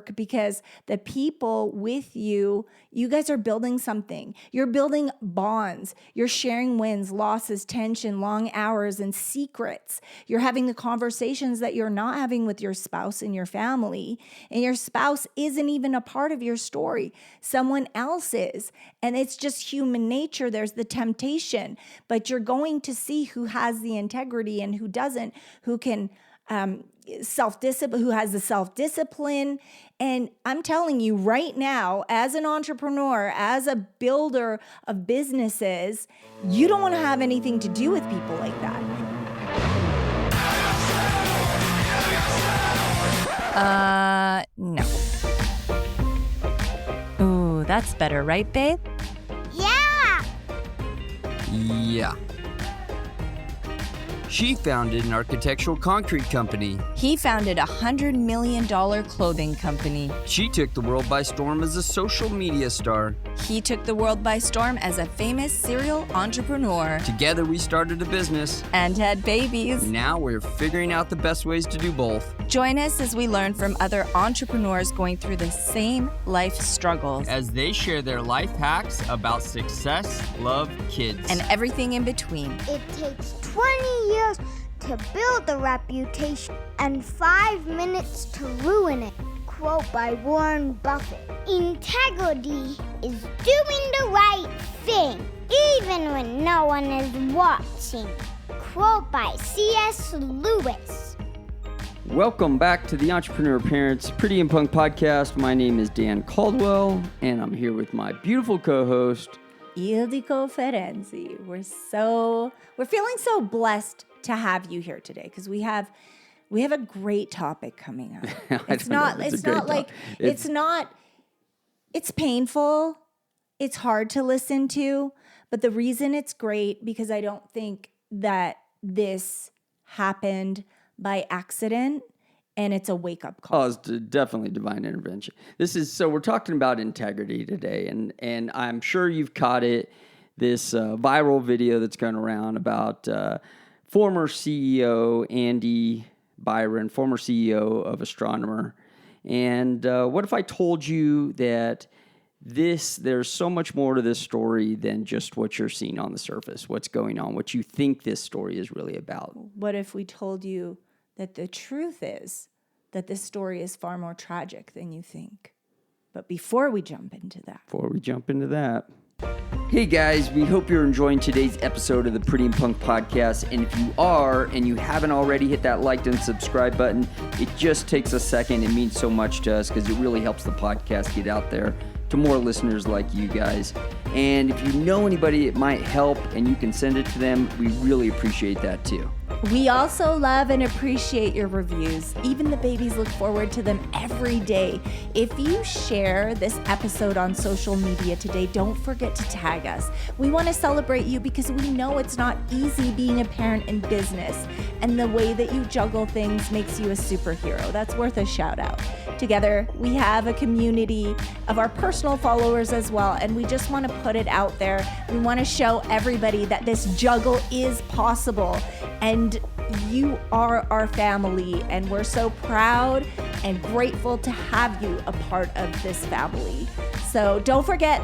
work because the people with you, you guys are building something. You're building bonds. You're sharing wins, losses, tension, long hours, and secrets. You're having the conversations that you're not having with your spouse and your family. And your spouse isn't even a part of your story. Someone else is. And it's just human nature. There's the temptation. But you're going to see who has the integrity and who doesn't, who can self-discipline, who has the self-discipline. And I'm telling you right now, as an entrepreneur, as a builder of businesses, you don't want to have anything to do with people like that. No. Ooh, that's better, right, babe? Yeah. Yeah. She founded an architectural concrete company. He founded a $100 million clothing company. She took the world by storm as a social media star. He took the world by storm as a famous serial entrepreneur. Together we started a business. And had babies. Now we're figuring out the best ways to do both. Join us as we learn from other entrepreneurs going through the same life struggles. As they share their life hacks about success, love, kids. And everything in between. It takes 20 years to build a reputation and 5 minutes to ruin it. Quote by Warren Buffett. Integrity is doing the right thing, even when no one is watching. Quote by C.S. Lewis. Welcome back to the Entrepreneur Parents Pretty and Punk podcast. My name is Dan Caldwell, and I'm here with my beautiful co-host, Ildiko Ferenczi. We're feeling so blessed to have you here today because we have a great topic coming up. It's painful. It's hard to listen to, but the reason it's great because I don't think that this happened by accident, and it's a wake-up call. Oh, it's definitely divine intervention. We're talking about integrity today, and I'm sure you've caught it, this viral video that's going around about former CEO Andy Byron, former CEO of Astronomer. And what if I told you that there's so much more to this story than just what you're seeing on the surface, what's going on, what you think this story is really about? What if we told you that the truth is that this story is far more tragic than you think? But before we jump into that. Hey guys, we hope you're enjoying today's episode of the Pretty and Punk podcast. And if you are, and you haven't already, hit that like and subscribe button. It just takes a second. It means so much to us because it really helps the podcast get out there to more listeners like you guys. And if you know anybody it might help and you can send it to them, we really appreciate that too. We also love and appreciate your reviews. Even the babies look forward to them every day. If you share this episode on social media today, don't forget to tag us. We want to celebrate you because we know it's not easy being a parent in business, and the way that you juggle things makes you a superhero. That's worth a shout out. Together, we have a community of our personal followers as well, and we just want to put it out there. We want to show everybody that this juggle is possible, and you are our family, and we're so proud and grateful to have you a part of this family. So don't forget,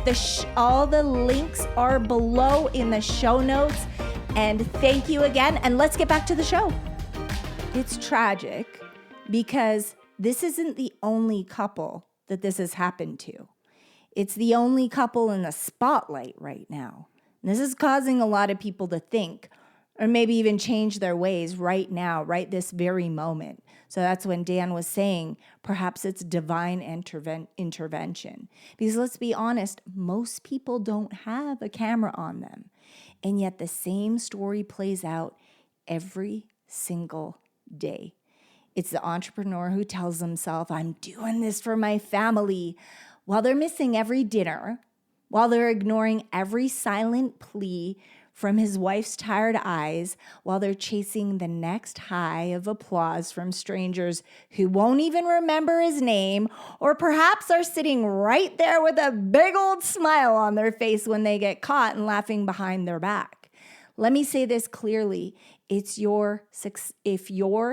all the links are below in the show notes, and thank you again, and let's get back to the show. It's tragic because this isn't the only couple that this has happened to. It's the only couple in the spotlight right now. And this is causing a lot of people to think, or maybe even change their ways right now, right this very moment. So that's when Dan was saying, perhaps it's divine intervention. Because let's be honest, most people don't have a camera on them. And yet the same story plays out every single day. It's the entrepreneur who tells himself, I'm doing this for my family, while they're missing every dinner, while they're ignoring every silent plea from his wife's tired eyes, while they're chasing the next high of applause from strangers who won't even remember his name, or perhaps are sitting right there with a big old smile on their face when they get caught and laughing behind their back. Let me say this clearly. If your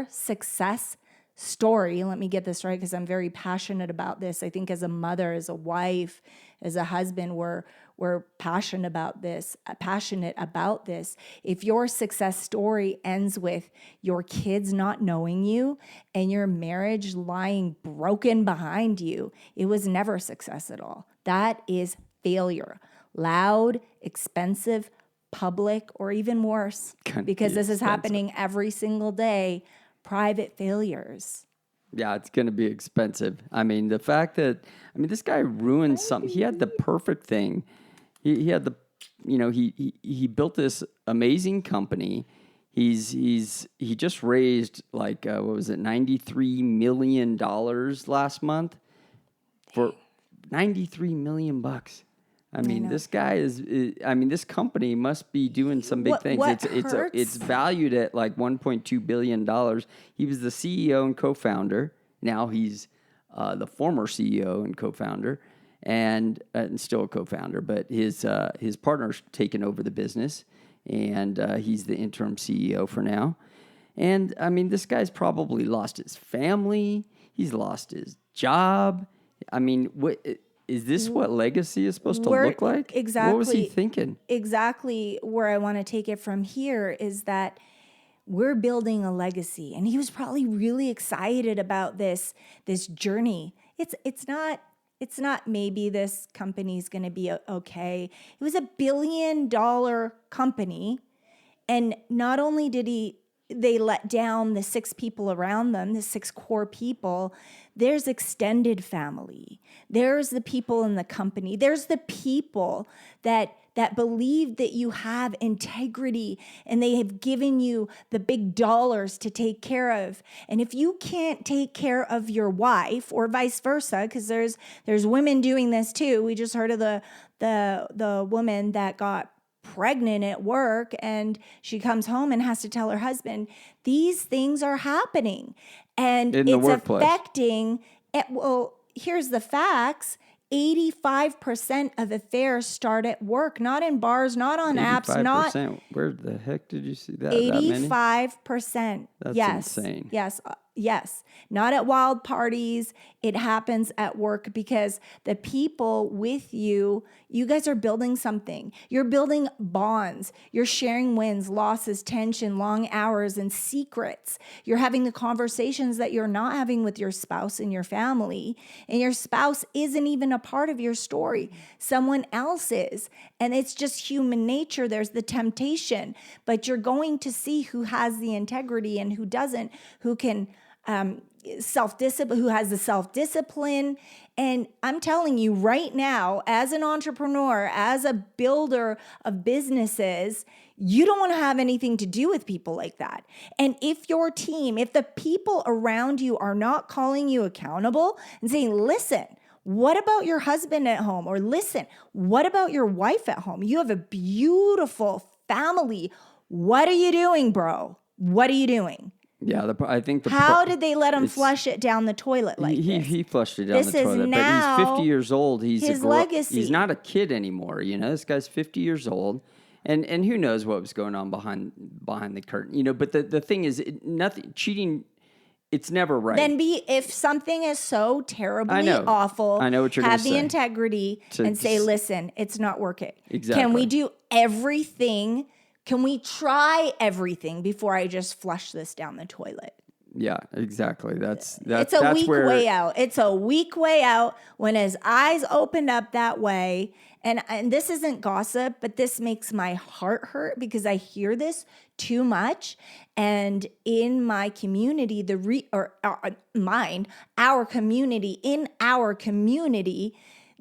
success story, let me get this right because I'm very passionate about this. I think as a mother, as a wife, as a husband, we're passionate about this. If your success story ends with your kids not knowing you and your marriage lying broken behind you, it was never success at all. That is failure. Loud, expensive, public, or even worse, because this is happening every single day. Private failures. Yeah, it's going to be expensive. I mean, the fact that, this guy ruined something. He had the perfect thing. He had the, he built this amazing company. He just raised like, what was it, $93 million last month for $93 million bucks. This guy this company must be doing some big things. It's valued at like $1.2 billion. He was the CEO and co-founder. Now he's the former CEO and co-founder, and still a co-founder. But his partner's taken over the business, and he's the interim CEO for now. And this guy's probably lost his family. He's lost his job. What? Is this what legacy is supposed to look like? Exactly. What was he thinking? Exactly where I want to take it from here is that we're building a legacy. And he was probably really excited about this journey. It's not maybe this company's going to be okay. It was $1 billion company. And not only did they let down the 6 people around them, the 6 core people, there's extended family. There's the people in the company. There's the people that believe that you have integrity and they have given you the big dollars to take care of. And if you can't take care of your wife or vice versa, because there's women doing this too. We just heard of the woman that got pregnant at work and she comes home and has to tell her husband, these things are happening and it's affecting it. Well, here's the facts. 85% of affairs start at work, not in bars, not on apps, not. Where the heck did you see that? 85%. That's insane. Yes. Not at wild parties. It happens at work because the people with you guys are building something. You're building bonds. You're sharing wins, losses, tension, long hours, and secrets. You're having the conversations that you're not having with your spouse and your family. And your spouse isn't even a part of your story. Someone else is. And it's just human nature. There's the temptation. But you're going to see who has the integrity and who doesn't, who can self-discipline, who has the self-discipline. And I'm telling you right now, as an entrepreneur, as a builder of businesses, you don't want to have anything to do with people like that. And if your team, if the people around you are not calling you accountable and saying, listen, what about your husband at home? Or listen, what about your wife at home? You have a beautiful family. What are you doing, bro? What are you doing? Yeah, I think how did they let him flush it down the toilet like this? He flushed it down the toilet, but he's 50 years old. He's his legacy. He's not a kid anymore. This guy's 50 years old, and who knows what was going on behind the curtain. But the thing is, nothing cheating. It's never right. Then if something is so terribly awful, I know what you're going to say. Have the integrity and say, listen, it's not working. Exactly. Can we do everything? Can we try everything before I just flush this down the toilet? Yeah, exactly. It's a weak way out. It's a weak way out when his eyes opened up that way. And this isn't gossip, but this makes my heart hurt because I hear this too much. And in my community, our community,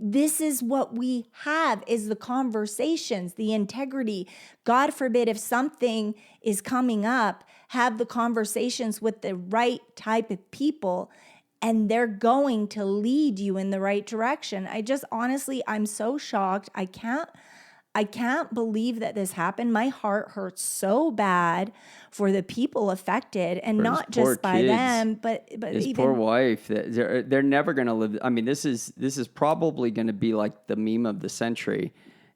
this is what we have is the conversations, the integrity. God forbid if something is coming up, have the conversations with the right type of people and they're going to lead you in the right direction. I'm so shocked. I can't believe that this happened. My heart hurts so bad for the people affected, and not just by them, but his even poor wife. They're never going to live. This is probably going to be like the meme of the century.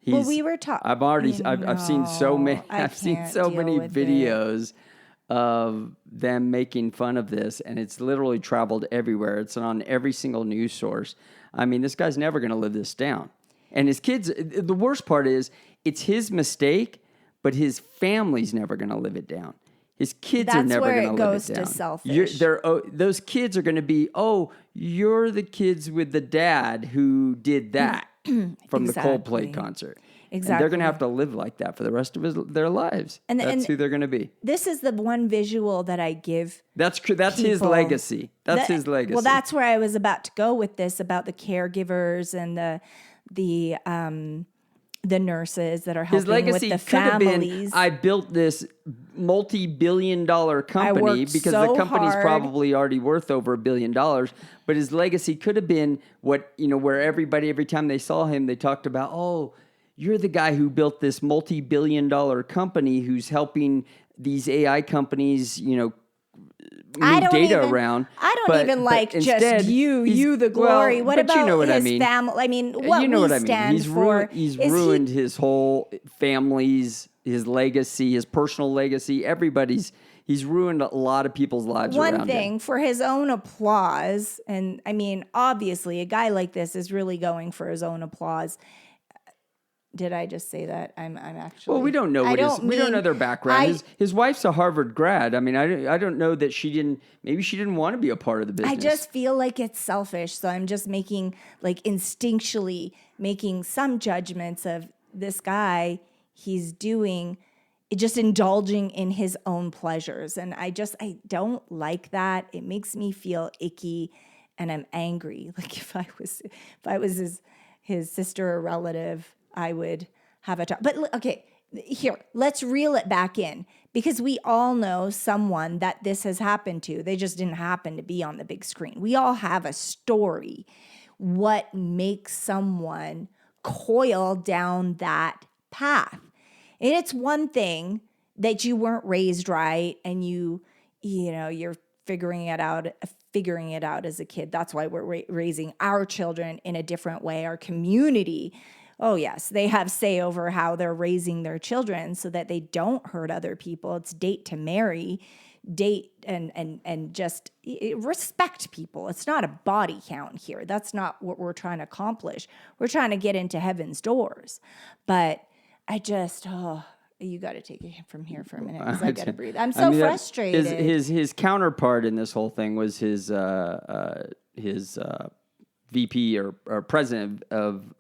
We were talking. I've seen so many. I've seen so many videos of them making fun of this, and it's literally traveled everywhere. It's on every single news source. I mean, this guy's never going to live this down. And his kids, the worst part is, it's his mistake, but his family's never going to live it down. His kids are never going to live it down. That's where it goes to selfish. Those kids are going to be, you're the kids with the dad who did that from the Coldplay concert. Exactly. And they're going to have to live like that for the rest of their lives. And that's who they're going to be. This is the one visual that I give. That's his legacy. That's his legacy. Well, that's where I was about to go with this, about the caregivers and the nurses that are helping with the families. His legacy could have been, I built this multi-billion-dollar company, because the company's probably already worth over $1 billion. But his legacy could have been where everybody, every time they saw him, they talked about, you're the guy who built this multi-billion-dollar company who's helping these AI companies, move data around. I don't even like just you the glory. What about his family? I mean, what we stand for. He's ruined his whole family's, his legacy, his personal legacy. He's ruined a lot of people's lives around him. One thing, for his own applause, and I mean, obviously, a guy like this is really going for his own applause. Did I just say that? I'm actually. Well, we don't know we don't know their background. His wife's a Harvard grad. I mean, I don't know that maybe she didn't want to be a part of the business. I just feel like it's selfish. So I'm just instinctually making some judgments of this guy. He's just indulging in his own pleasures. And I don't like that. It makes me feel icky and I'm angry. Like if I was his sister or relative, I would have a talk. But okay, here, let's reel it back in, because we all know someone that this has happened to. They just didn't happen to be on the big screen. We all have a story. What makes someone coil down that path? And it's one thing that you weren't raised right and you're figuring it out as a kid. That's why we're raising our children in a different way. Our community, oh yes, they have say over how they're raising their children so that they don't hurt other people. It's date to marry, date and just respect people. It's not a body count here. That's not what we're trying to accomplish. We're trying to get into heaven's doors. But I just, you got to take it from here for a minute because I got to breathe. I'm so frustrated. His counterpart in this whole thing was his VP or president of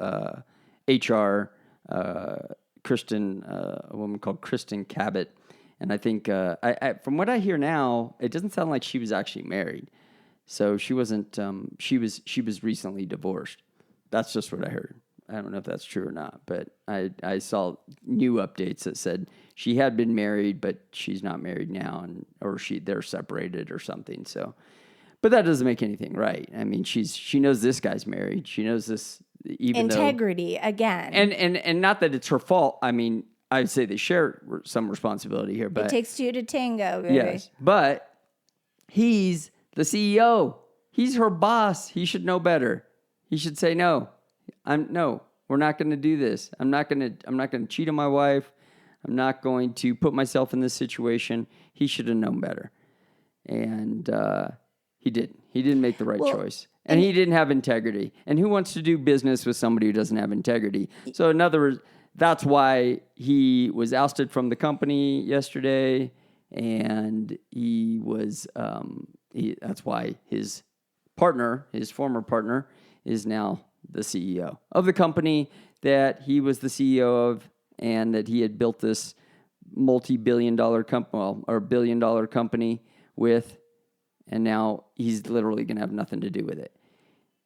HR, a woman called Kristen Cabot. And I think, from what I hear now, it doesn't sound like she was actually married. So she wasn't, she was recently divorced. That's just what I heard. I don't know if that's true or not, but I saw new updates that said she had been married, but she's not married now, or they're separated or something. So, but that doesn't make anything right. I mean, she knows this guy's married. She knows this, even integrity again, and not that it's her fault. I mean, I'd say they share some responsibility here, but it takes two to tango, baby. Yes, but he's the CEO. He's her boss. He should know better. He should say no. We're not going to do this. I'm not going to cheat on my wife. I'm not going to put myself in this situation. He should have known better. And he didn't. He didn't make the right choice. And he didn't have integrity. And who wants to do business with somebody who doesn't have integrity? So in other words, that's why he was ousted from the company yesterday. And he was, that's why his former partner, is now the CEO of the company that he was the CEO of, and that he had built this multi-billion-dollar company, or billion-dollar company with, and now he's literally going to have nothing to do with it.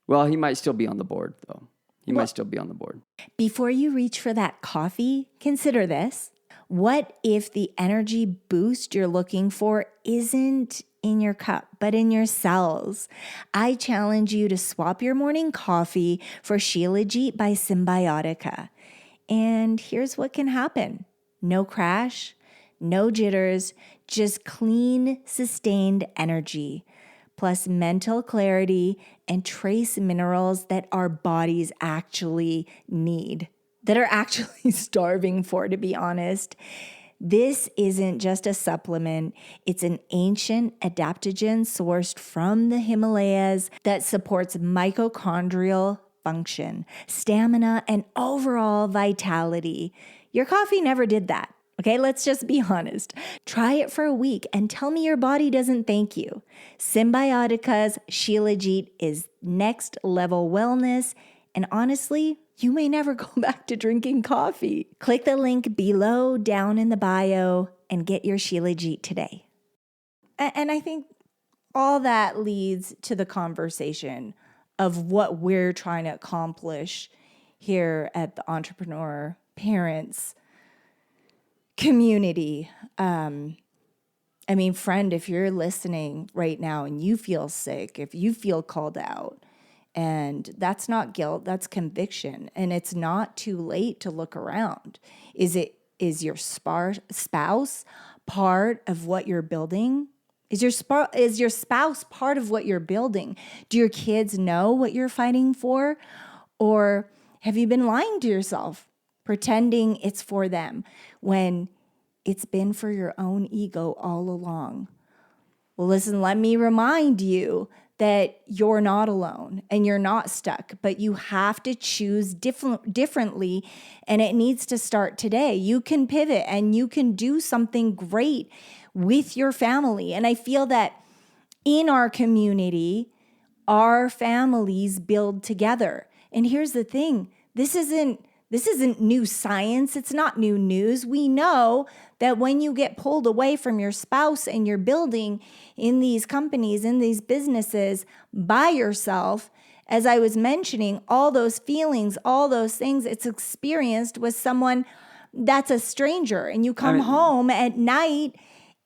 Well, he might still be on the board, though. He might still be on the board. Before you reach for that coffee, consider this. What if the energy boost you're looking for isn't in your cup, but in your cells? I challenge you to swap your morning coffee for Shilajit by Symbiotica. And here's what can happen. No crash, no jitters, just clean, sustained energy, plus mental clarity and trace minerals that our bodies actually need, that are actually starving for, to be honest. This isn't just a supplement. It's an ancient adaptogen sourced from the Himalayas that supports mitochondrial function, stamina, and overall vitality. Your coffee never did that. Okay, let's just be honest. Try it for a week and tell me your body doesn't thank you. Symbiotica's Shilajit is next level wellness, and honestly, you may never go back to drinking coffee. Click the link below down in the bio and get your Shilajit today. And I think all that leads to the conversation of what we're trying to accomplish here at the Entrepreneur Parents community. Friend, if you're listening right now and you feel sick, if you feel called out, and that's not guilt, that's conviction, and it's not too late to look around. Is your spouse part of what you're building? Is your spouse part of what you're building? Do your kids know what you're fighting for? Or have you been lying to yourself, pretending it's for them when it's been for your own ego all along? Well, listen, let me remind you that you're not alone and you're not stuck, but you have to choose differently, and it needs to start today. You can pivot and you can do something great with your family. And I feel that in our community, our families build together. And here's the thing, this isn't new science. It's not new news. We know that when you get pulled away from your spouse and you're building in these companies, in these businesses by yourself, as I was mentioning, all those feelings, all those things it's experienced with someone that's a stranger, and you come home at night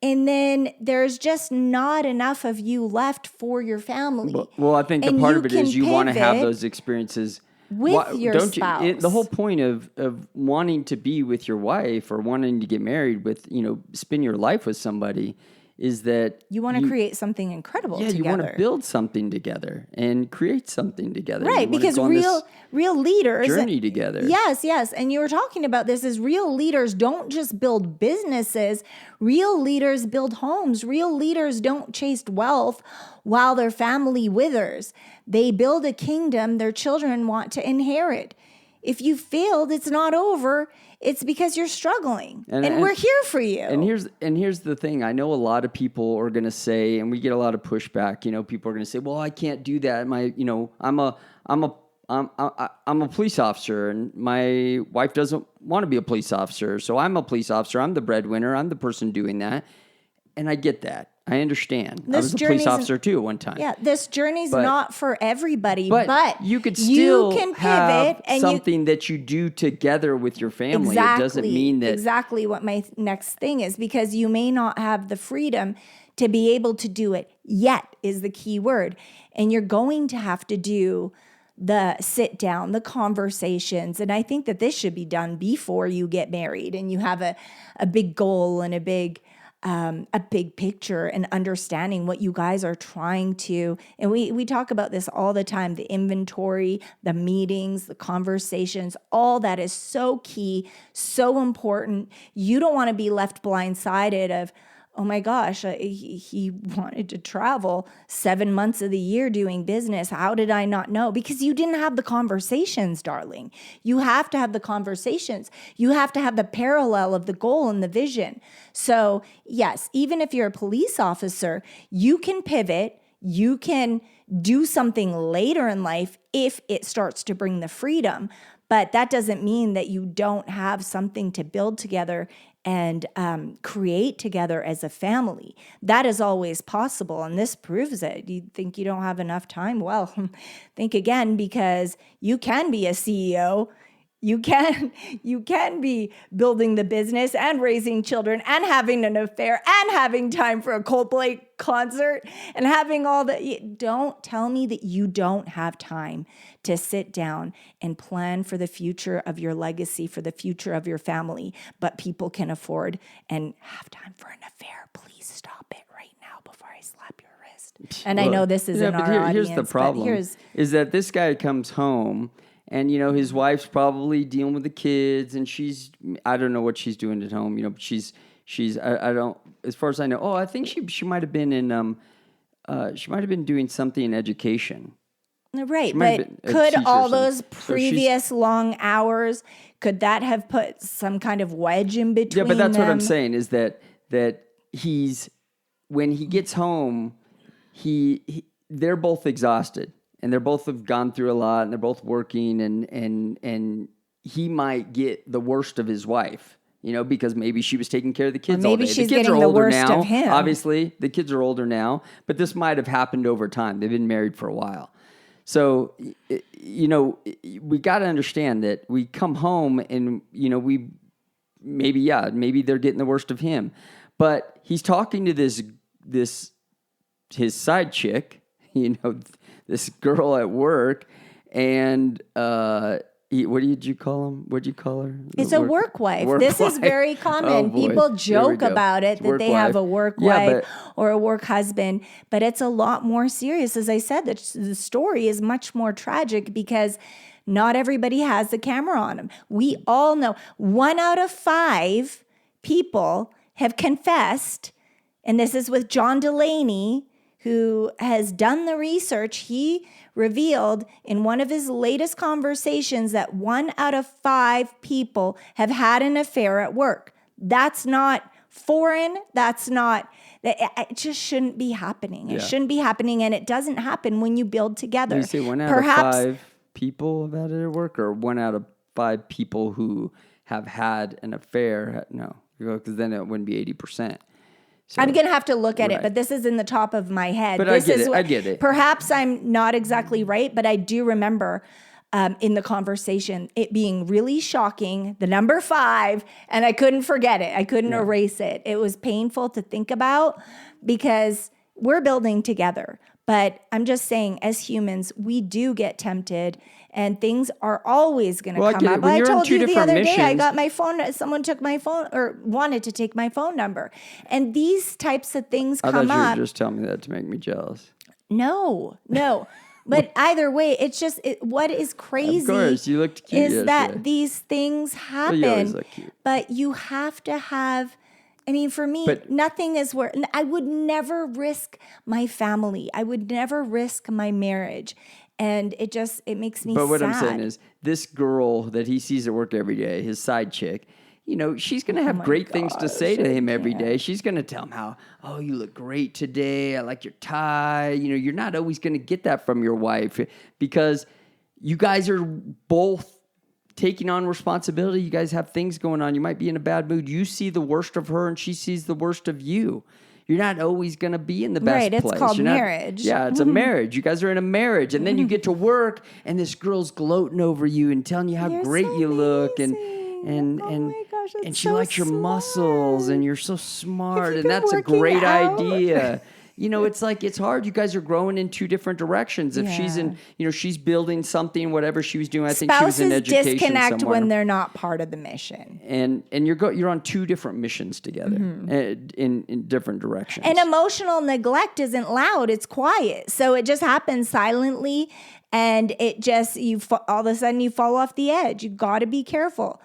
and then there's just not enough of you left for your family. Well, I think the part of it is you want to have those experiences with your spouse. The whole point of wanting to be with your wife or wanting to get married with, spend your life with somebody is that you want to create something incredible together. You want to build something together and create something together. Right, because real leaders journey together. Yes. And you were talking about this as real leaders don't just build businesses. Real leaders build homes. Real leaders don't chase wealth while their family withers. They build a kingdom their children want to inherit. If you failed, it's not over. It's because you're struggling, and we're here for you. And here's the thing. I know a lot of people are going to say, and we get a lot of pushback. People are going to say, "Well, I can't do that. I'm a police officer, and my wife doesn't want to be a police officer, so I'm a police officer. I'm the breadwinner. I'm the person doing that." And I get that. I understand. I was a police officer too at one time. Yeah, this journey's not for everybody, but you could still can have pivot and something that you do together with your family. Exactly, it doesn't mean that exactly what my next thing is, because you may not have the freedom to be able to do it yet is the key word. And you're going to have to do the sit down, the conversations. And I think that this should be done before you get married and you have a big goal and a big picture and understanding what you guys are trying to, and we talk about this all the time, the inventory, the meetings, the conversations, all that is so key, so important. You don't want to be left blindsided of, oh my gosh, he wanted to travel 7 months of the year doing business. How did I not know? Because you didn't have the conversations, darling. You have to have the conversations. You have to have the parallel of the goal and the vision. So yes, even if you're a police officer, you can pivot. You can do something later in life if it starts to bring the freedom. But that doesn't mean that you don't have something to build together and create together as a family. That is always possible, and this proves it. You think you don't have enough time? Well, think again, because you can be a CEO. You can be building the business and raising children and having an affair and having time for a Coldplay concert and having all the... Don't tell me that you don't have time to sit down and plan for the future of your legacy, for the future of your family, but people can afford and have time for an affair. Please stop it right now before I slap your wrist. And I know this isn't our audience. Here's the problem, is that this guy comes home And, his wife's probably dealing with the kids, and I don't know what she's doing at home, but she's, I don't, as far as I know, I think she might have been she might have been doing something in education. Right, but could all those previous long hours, could that have put some kind of wedge in between them? Yeah, but that's what I'm saying is that when he gets home, they're both exhausted, and they're both have gone through a lot, and they're both working, and he might get the worst of his wife. Because maybe she was taking care of the kids all day. Maybe she's the kids getting are the older worst now. of him. Obviously, the kids are older now, but this might have happened over time. They've been married for a while. So, we got to understand that we come home and, maybe they're getting the worst of him. But he's talking to his side chick, this girl at work, and what did you call him? What did you call her? It's a work wife. This is very common. People joke about it, that they have a work wife or a work husband, but it's a lot more serious. As I said, the story is much more tragic because not everybody has the camera on them. We all know 1 out of 5 people have confessed, and this is with John Delaney, who has done the research. He revealed in one of his latest conversations that 1 out of 5 people have had an affair at work. That's not foreign. It just shouldn't be happening. It shouldn't be happening, and it doesn't happen when you build together. You say 1 out of 5 people have had it at work, or 1 out of 5 people who have had an affair? No, because then it wouldn't be 80%. So, I'm going to have to look at it, but this is in the top of my head. But I get it. Perhaps I'm not exactly right, but I do remember in the conversation it being really shocking, the number 5, and I couldn't forget it. I couldn't erase it. It was painful to think about because we're building together. But I'm just saying, as humans, we do get tempted, and things are always going to come up. I told you the other day, I got my phone. Someone took my phone or wanted to take my phone number. And these types of things come up. I thought you were just telling me that to make me jealous. No. But either way, it's just what is crazy. Of course, you looked cute is that these things happen. Well, you always look cute. But you have to have. I mean, for me, nothing is worth. I would never risk my family. I would never risk my marriage. And it makes me sad. But what I'm saying is, this girl that he sees at work every day, his side chick, she's going to have great things to say to him every day. She's going to tell him how, you look great today. I like your tie. You're not always going to get that from your wife because you guys are both taking on responsibility. You guys have things going on. You might be in a bad mood. You see the worst of her and she sees the worst of you. You're not always going to be in the best place. Right, it's called marriage. Yeah, it's a marriage. You guys are in a marriage. And then you get to work and this girl's gloating over you and telling you how great you look. And my gosh, and she likes your muscles and you're so smart. And that's a great idea. It's hard. You guys are growing in 2 different directions. If she's in, she's building something, whatever she was doing. I think she was in education Spouses disconnect somewhere. when they're not part of the mission. And you're on 2 different missions together in different directions. And emotional neglect isn't loud; it's quiet. So it just happens silently, and it just all of a sudden you fall off the edge. You got to be careful.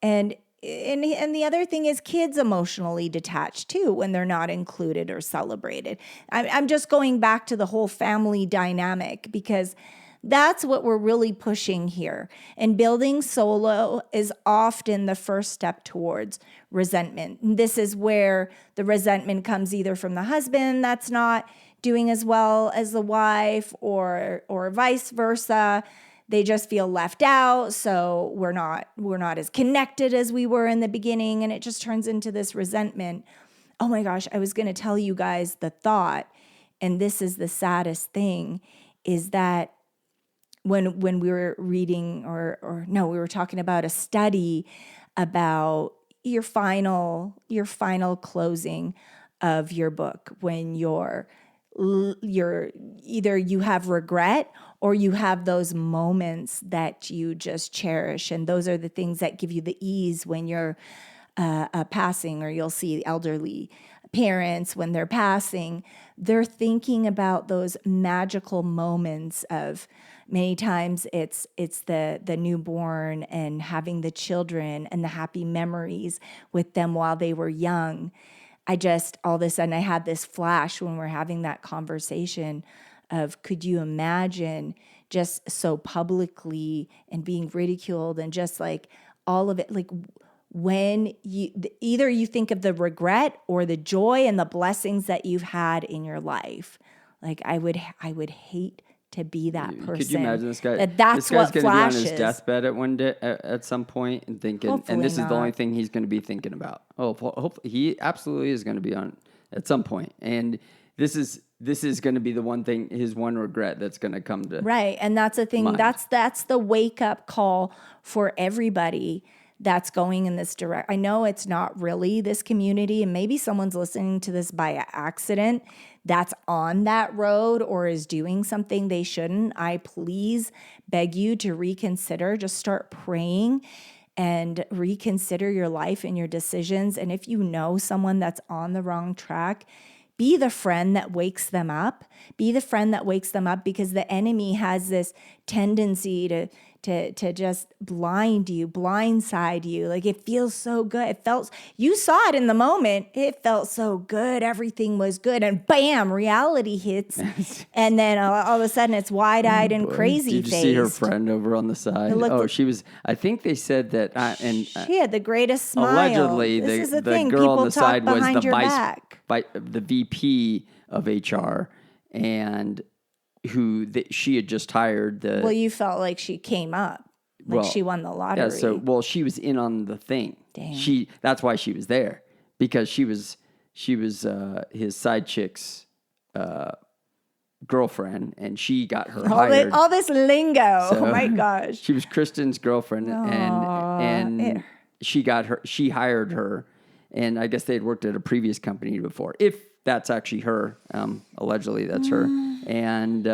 And the other thing is kids emotionally detached too when they're not included or celebrated. I'm just going back to the whole family dynamic because that's what we're really pushing here. And building solo is often the first step towards resentment. And this is where the resentment comes either from the husband that's not doing as well as the wife or vice versa. They just feel left out, so we're not as connected as we were in the beginning, and it just turns into this resentment. Oh my gosh, I was going to tell you guys the thought, and this is the saddest thing, is that when we were reading we were talking about a study about your final closing of your book when you're either you have regret or you have those moments that you just cherish. And those are the things that give you the ease when you're passing, or you'll see elderly parents when they're passing, they're thinking about those magical moments of, Many times it's the newborn and having the children and the happy memories with them while they were young. All of a sudden I had this flash when we're having that conversation of, could you imagine just so publicly and being ridiculed and just like all of it, like when either you think of the regret or the joy and the blessings that you've had in your life. Like I would hate to be that person. Could you imagine this guy? That's this guy's what going to be on his flashes. deathbed at some point and thinking, Hopefully and this is the not. only thing he's going to be thinking about. Hopefully he absolutely is going to be on at some point, and this is going to be the one thing, his one regret that's going to come to right. And that's the thing. mind. That's the wake up call for everybody that's going in this direct. I know it's not really this community, and maybe someone's listening to this by accident that's on that road or is doing something they shouldn't. I please beg you to reconsider. Just start praying and reconsider your life and your decisions. And if you know someone that's on the wrong track, be the friend that wakes them up. Be the friend that wakes them up, because the enemy has this tendency to just blindside you. Like it feels so good. You saw it in the moment. It felt so good. Everything was good. And bam, reality hits. And then all of a sudden it's wide-eyed and crazy Did you faced. see her friend over on the side? She was, I think they said that, she had the greatest smile. Allegedly, This is the thing. girl People on the talk side was behind the your back. the VP of HR, and she had just hired. Well, you felt like she came up, like she won the lottery. Yeah, she was in on the thing. Dang. That's why she was there, because she was his side chick's girlfriend, and she got her hired. All this lingo. Oh my gosh. She was Kristen's girlfriend, and she hired her, and I guess they had worked at a previous company before. If that's actually her, allegedly that's her, and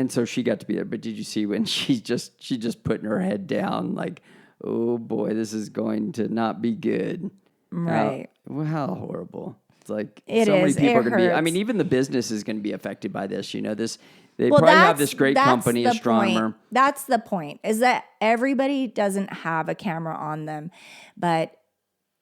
so she got to be there. But did you see when she just putting her head down, like, oh boy, this is going to not be good. Right. How horrible. It's like It so many is. people It are going to be. I hurts. mean, even the business is going to be affected by this. They probably have this great company, the Astronomer. Point. That's the point, is that everybody doesn't have a camera on them, but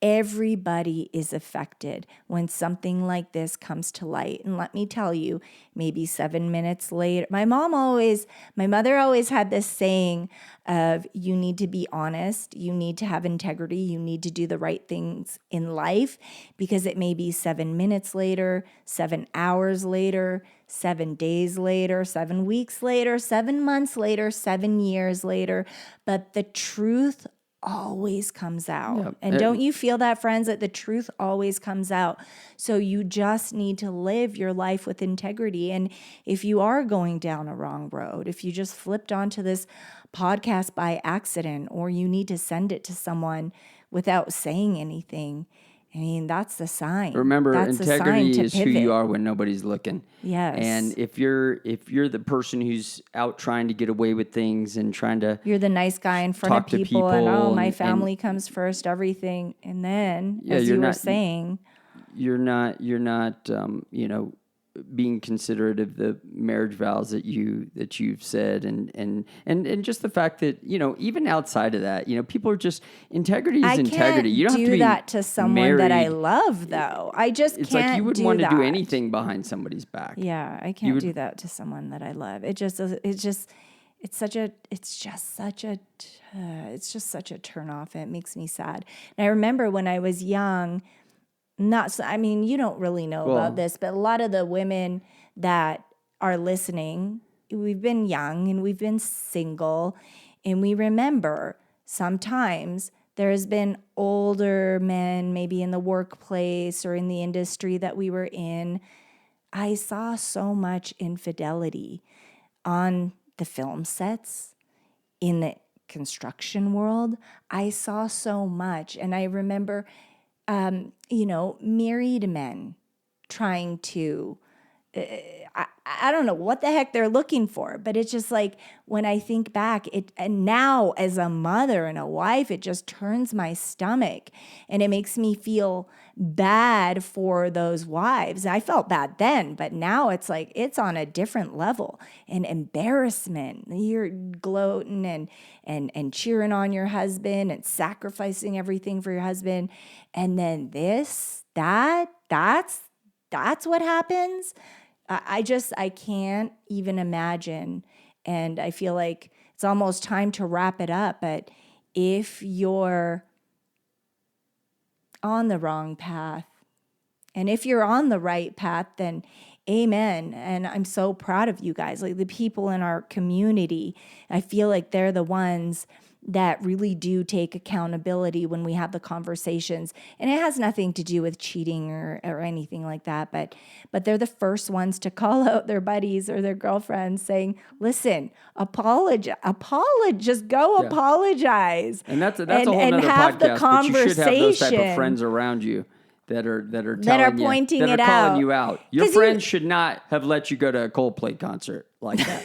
everybody is affected when something like this comes to light. And let me tell you, maybe 7 minutes later, my mother always had this saying of, you need to be honest, you need to have integrity, you need to do the right things in life, because it may be 7 minutes later, 7 hours later, 7 days later, 7 weeks later, 7 months later, 7 years later, but the truth always comes out. Yeah. And don't you feel that, friends, that the truth always comes out? So you just need to live your life with integrity. And if you are going down a wrong road, if you just flipped onto this podcast by accident, or you need to send it to someone without saying anything, I mean, that's the sign. Remember, that's integrity is who you are when nobody's looking. Yes. And if you're the person who's out trying to get away with things and trying to, you're the nice guy in front talk of to people, and people my and- family comes first, everything, and then, Yeah, as you're you were not- saying, you're not being considerate of the marriage vows that you've said, and just the fact that, even outside of that, people are just, integrity is I integrity. You don't can't have to do be that to someone that I married. love, though. I just It's can't. like you wouldn't do want to that. do anything behind somebody's back. Yeah, I can't do that to someone that I love. It's just such a turn off. It makes me sad. And I remember when I was young, you don't really know about this, but a lot of the women that are listening, we've been young and we've been single, and we remember sometimes there has been older men, maybe in the workplace or in the industry that we were in. I saw so much infidelity on the film sets, in the construction world. I saw so much. And I remember, married men trying to I don't know what the heck they're looking for, but it's just like when I think back, and now as a mother and a wife, it just turns my stomach and it makes me feel bad for those wives. I felt bad then, but now it's like it's on a different level. And embarrassment. You're gloating and cheering on your husband and sacrificing everything for your husband. And then that's what happens. I can't even imagine. And I feel like it's almost time to wrap it up. But if you're on the wrong path, and if you're on the right path, then amen. And I'm so proud of you guys. Like the people in our community, I feel like they're the ones that really do take accountability when we have the conversations. And it has nothing to do with cheating or anything like that. But they're the first ones to call out their buddies or their girlfriends saying, listen, apologize, just go apologize. And that's a whole nother have podcast, the conversation. But you should have those type of friends around you that are pointing it out. Calling you out. Your friends should not have let you go to a Coldplay concert like that.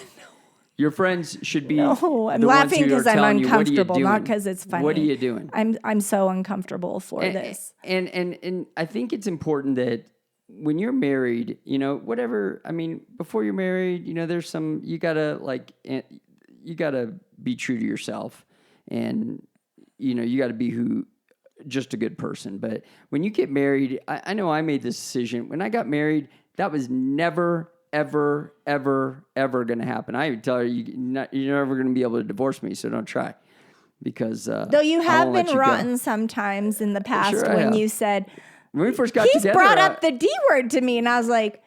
Your friends should be. No, I'm laughing because I'm uncomfortable, not because it's funny. What are you doing? I'm so uncomfortable for this. And I think it's important that when you're married, whatever. I mean, before you're married, there's some you gotta be true to yourself, and you gotta be just a good person. But when you get married, I know I made this decision when I got married. That was never. Ever going to happen. I even tell her you're never going to be able to divorce me, so don't try. Because though you have been rotten sometimes in the past when you said when we first got together, he's brought up the D word to me, and I was like,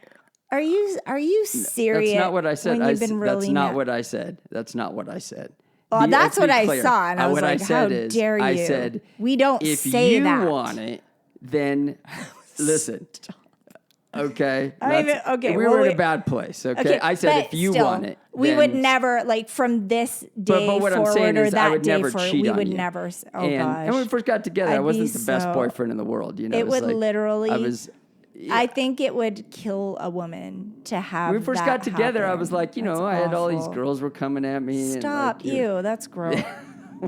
"Are you serious?" That's not what I said. That's not what I said. That's not what I said. Well, that's what I saw, and I was like, "How dare you?" I said, "We don't say that." If you want it, then listen. Okay. We were in a bad place. Okay. I said if you want it, we would never from this day but what forward I'm saying or is that I would day never forward. cheat We on would you. never. Oh gosh. And when we first got together, I wasn't the best boyfriend in the world. It would literally. I think it would kill a woman to have. When we first got together, happen. I was like, I had all these girls were coming at me. Stop and you! That's gross.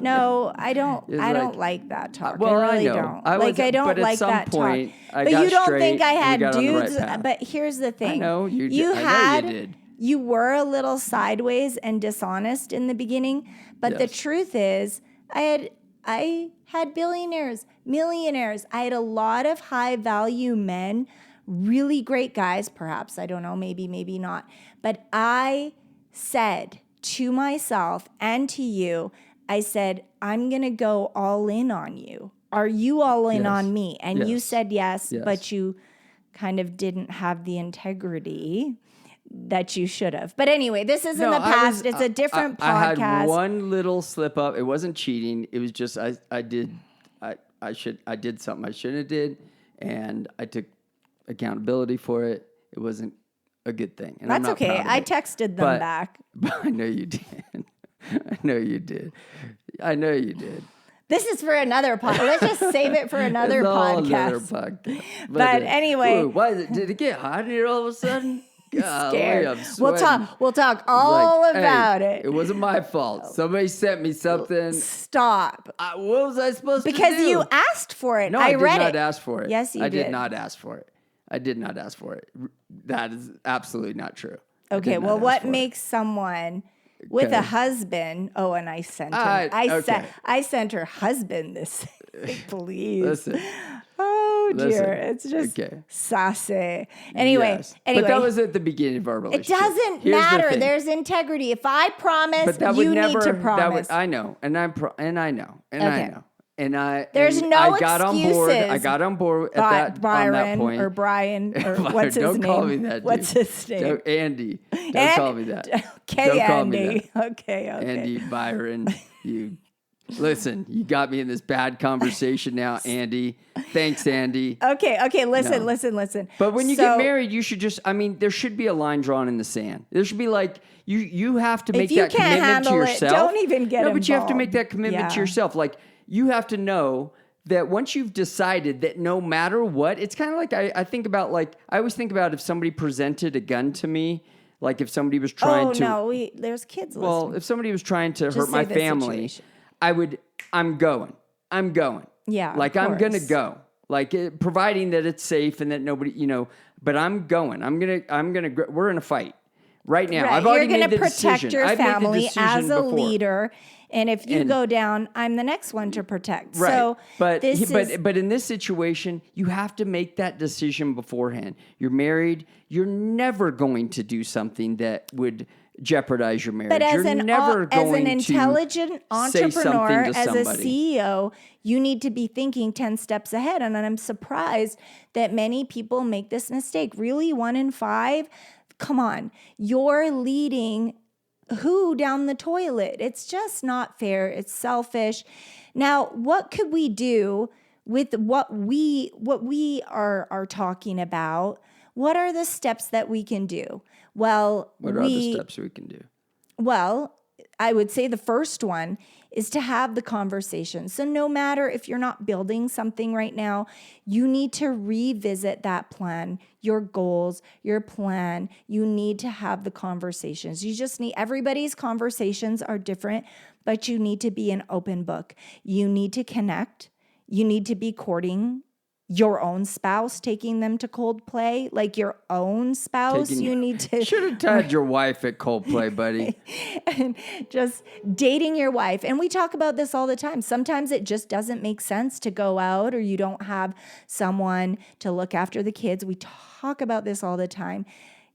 No, I don't. I don't like that talk. I really don't. I don't like that talk. But you don't think I had dudes? But here's the thing. I know you did. You I know you did. You were a little sideways and dishonest in the beginning, but the truth is, I had billionaires, millionaires. I had a lot of high value men, really great guys. Perhaps I don't know. Maybe not. But I said to myself and to you. I said, I'm going to go all in on you. Are you all in on me? And you said yes, but you kind of didn't have the integrity that you should have. But anyway, this is in the past. It's a different podcast. I had one little slip up. It wasn't cheating. It was just I did something I shouldn't have did, and I took accountability for it. It wasn't a good thing. And that's okay. I texted them back. But I know you did. I know you did. This is for another podcast. Let's just save it for another podcast. But anyway. Did it get hot here all of a sudden? Scared. We'll talk all about it. It wasn't my fault. Somebody sent me something. Stop. What was I supposed to do? Because you asked for it. No, I read did not ask for it. Yes, you did. I did not ask for it. I did not ask for it. That is absolutely not true. Okay, well, what makes someone with a husband? Oh, and I sent her. I sent her husband this. Please. Listen. Oh dear, it's just sassy. Anyway, but that was at the beginning of our relationship. It doesn't matter. There's integrity. If I promise, you need to promise. I know, and I know. There's no I got excuses. I got on board at Byron on that point. or Brian or what's his name? Don't call me that. Dude. What's his name? Andy. Don't call me that. Okay, don't call Andy. Me that. Okay. Andy Byron. You listen. You got me in this bad conversation now, Andy. Thanks, Andy. Okay. Listen. But when you get married, you should just. I mean, there should be a line drawn in the sand. There should be like you have to make that commitment to yourself. Don't even get involved. But you have to make that commitment to yourself. Like you have to know that once you've decided that no matter what, it's kind of like I think about, like, I always think about if somebody presented a gun to me, like if somebody was trying to. Oh, no, there's kids listening. Well, if somebody was trying to Just hurt my say the family, situation. I'm going. Yeah, Like, of I'm going to course. go. Like, providing that it's safe and that nobody, but I'm going. We're in a fight right now. Right. I've already You're made the going to protect decision. your I've made the family decision as a before. leader. And if you go down, I'm the next one to protect. Right. So but in this situation, you have to make that decision beforehand. You're married. You're never going to do something that would jeopardize your marriage. But as You're an never going intelligent to entrepreneur, say something to as a somebody. CEO, you need to be thinking 10 steps ahead. And I'm surprised that many people make this mistake. Really, 1 in 5? Come on. You're leading who down the toilet? It's just not fair. It's selfish. Now, what could we do with what we are talking about? What are the steps that we can do? Well, What are the steps we can do? Well, I would say the first one is to have the conversation. So no matter if you're not building something right now, you need to revisit that plan, your goals, your plan. You need to have the conversations. You just need, everybody's conversations are different, but you need to be an open book. You need to connect. You need to be courting your own spouse, taking them to Coldplay, like your own spouse. You need to should have tied your wife at Coldplay, buddy. and just dating your wife. And we talk about this all the time. Sometimes it just doesn't make sense to go out, or you don't have someone to look after the kids. We talk about this all the time.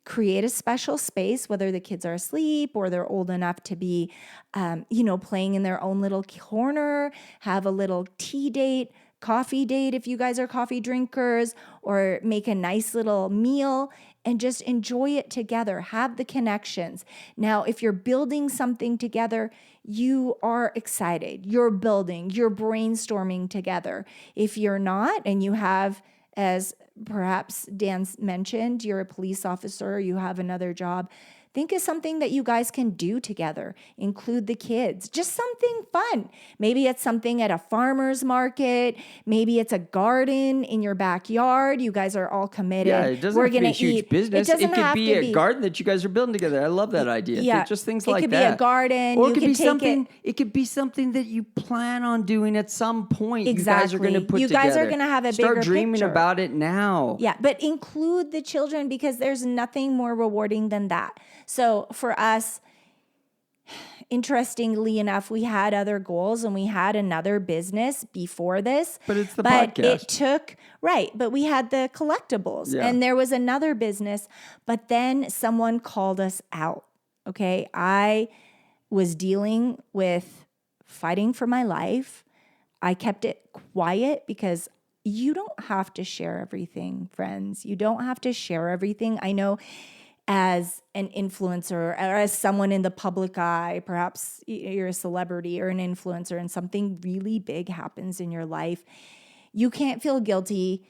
Create a special space, whether the kids are asleep or they're old enough to be, playing in their own little corner. Have a little tea date, coffee date if you guys are coffee drinkers, or make a nice little meal and just enjoy it together. Have the connections. Now, if you're building something together, you are excited. You're building, you're brainstorming together. If you're not, and you have, as perhaps Dan mentioned, you're a police officer, you have another job, think of something that you guys can do together. Include the kids. Just something fun. Maybe it's something at a farmer's market. Maybe it's a garden in your backyard. You guys are all committed. Yeah, it doesn't have to be a huge business. It could be a garden that you guys are building together. I love that idea. Yeah, just things like that. It could be a garden. Or it could be something. It could be something that you plan on doing at some point. Exactly. You guys are going to put together. You guys are going to have a bigger Start dreaming picture about it now. Yeah, but include the children, because there's nothing more rewarding than that. So for us, interestingly enough, we had other goals and we had another business before this. But it's the podcast. But we had the collectibles, Yeah. and there was another business, but then someone called us out. Okay. I was dealing with fighting for my life. I kept it quiet because you don't have to share everything, friends. You don't have to share everything. I know as an influencer or as someone in the public eye, perhaps you're a celebrity or an influencer and something really big happens in your life, you can't feel guilty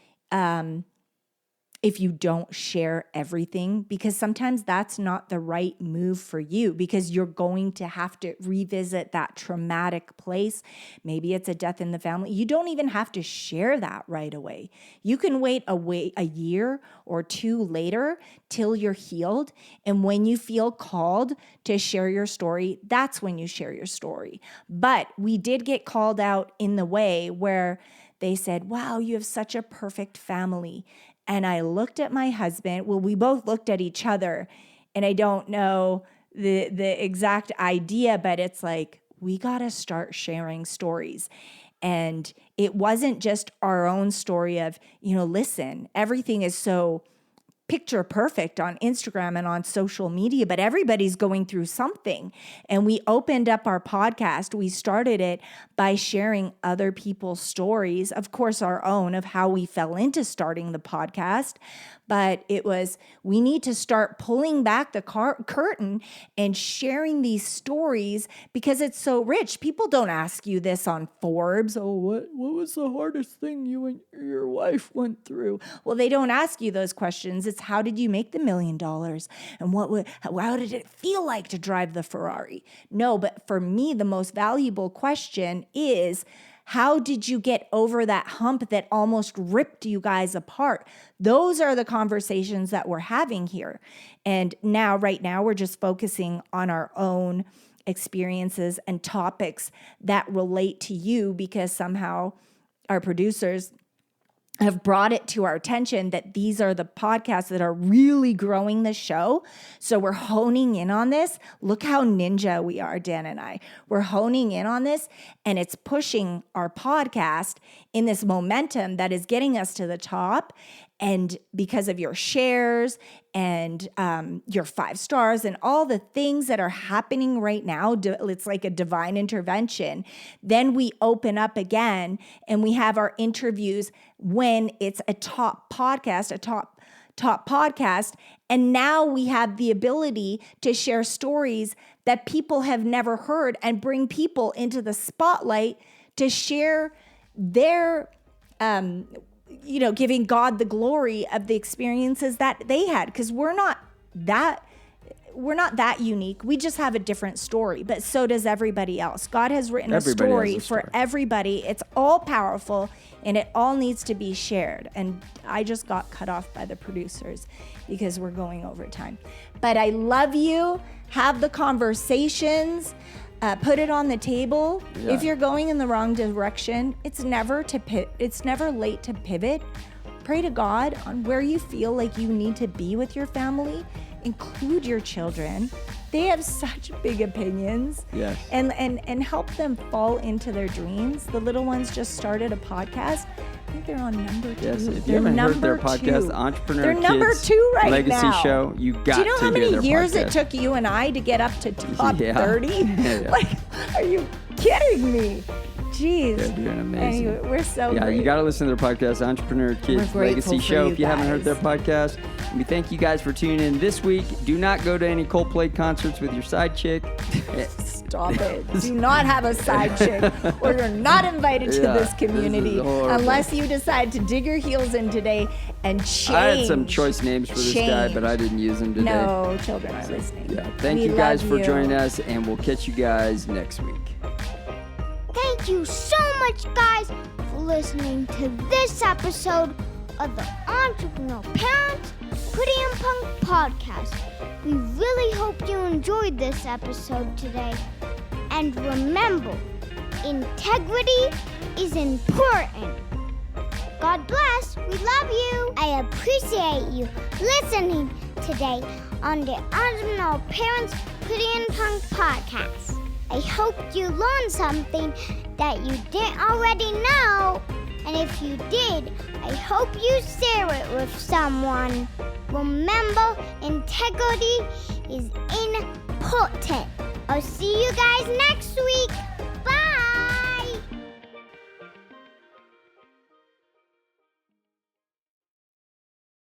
if you don't share everything, because sometimes that's not the right move for you, because you're going to have to revisit that traumatic place. Maybe it's a death in the family. You don't even have to share that right away. You can wait a year or two later till you're healed. And when you feel called to share your story, that's when you share your story. But we did get called out in the way where they said, wow, you have such a perfect family. And I looked at my husband. Well, we both looked at each other, and I don't know the exact idea, but it's like, we got to start sharing stories. And it wasn't just our own story of, listen, everything is so picture perfect on Instagram and on social media, but everybody's going through something. And we opened up our podcast. We started it by sharing other people's stories, of course, our own, of how we fell into starting the podcast. But it was, we need to start pulling back the curtain and sharing these stories, because it's so rich. People don't ask you this on Forbes. Oh, what was the hardest thing you and your wife went through? Well, they don't ask you those questions. It's, how did you make the $1 million? And how did it feel like to drive the Ferrari? No, but for me, the most valuable question is, How did you get over that hump that almost ripped you guys apart? Those are the conversations that we're having here. And right now, we're just focusing on our own experiences and topics that relate to you, because somehow our producers have brought it to our attention that these are the podcasts that are really growing the show. So we're honing in on this. Look how ninja we are, Dan and I. We're honing in on this, and it's pushing our podcast in this momentum that is getting us to the top. And because of your shares and your 5 stars and all the things that are happening right now, it's like a divine intervention. Then we open up again and we have our interviews when it's a top podcast, top podcast. And now we have the ability to share stories that people have never heard and bring people into the spotlight to share their giving God the glory of the experiences that they had, because we're not that unique. We just have a different story, but so does everybody else. God has written a story for everybody. It's all powerful and it all needs to be shared. And I just got cut off by the producers because we're going over time. But I love you. Have the conversations. Put it on the table. Yeah. If you're going in the wrong direction, it's never late to pivot. Pray to God on where you feel like you need to be with your family. Include your children. They have such big opinions. Yes. And help them fall into their dreams. The little ones just started a podcast. I think they're on number 2. Yes, if you haven't heard their podcast, Entrepreneur They're Kids number 2 right Legacy now. Show, you got to hear their podcast. Do you know how many years it took you and I to get up to top 30? Yeah. Like, are you kidding me? Jeez. They're doing amazing. Anyway, we're so great. You got to listen to their podcast, Entrepreneur Kids Legacy Show. If you haven't heard their podcast, we thank you guys for tuning in this week. Do not go to any Coldplay concerts with your side chick. Stop it. Do not have a side chick, or you're not invited to this community unless you decide to dig your heels in today and change. I had some choice names for this guy, but I didn't use them today. No, children are listening. Yeah. Thank you guys for joining us, and we'll catch you guys next week. Thank you so much, guys, for listening to this episode of the Entrepreneur Parents Pretty and Punk podcast. We really hope you enjoyed this episode today. And remember, integrity is important. God bless. We love you. I appreciate you listening today on the Entrepreneur Parents Pretty and Punk podcast. I hope you learned something that you didn't already know. And if you did, I hope you share it with someone. Remember, integrity is important. I'll see you guys next week.